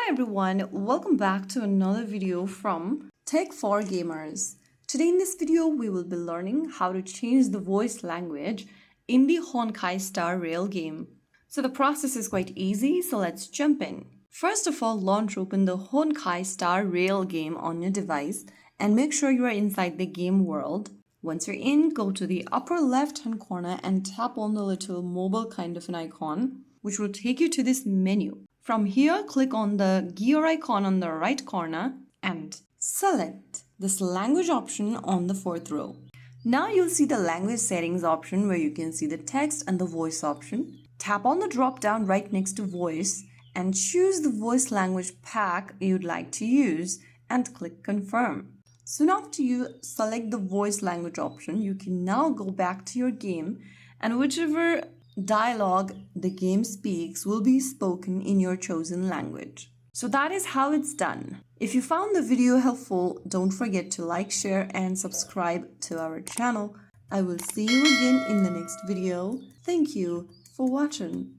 everyone, welcome back to another video from Tech for Gamers. Today in this video, we will be learning how to change the voice language in the Honkai Star Rail game. So the process is quite easy, so let's jump in. First of all, launch open the Honkai Star Rail game on your device and make sure you are inside the game world. Once you're in, go to the upper left-hand corner and tap on the little mobile kind of an icon, which will take you to this menu. From here, click on the gear icon on the right corner and select this language option on the fourth row. Now you'll see the language settings option where you can see the text and the voice option. Tap on the drop down right next to voice and choose the voice language pack you'd like to use and click confirm. Soon after you select the voice language option, you can now go back to your game and whichever dialogue the game speaks will be spoken in your chosen language. So that is how it's done. If you found the video helpful, don't forget to like, share and subscribe to our channel. I will see you again in the next video. Thank you for watching.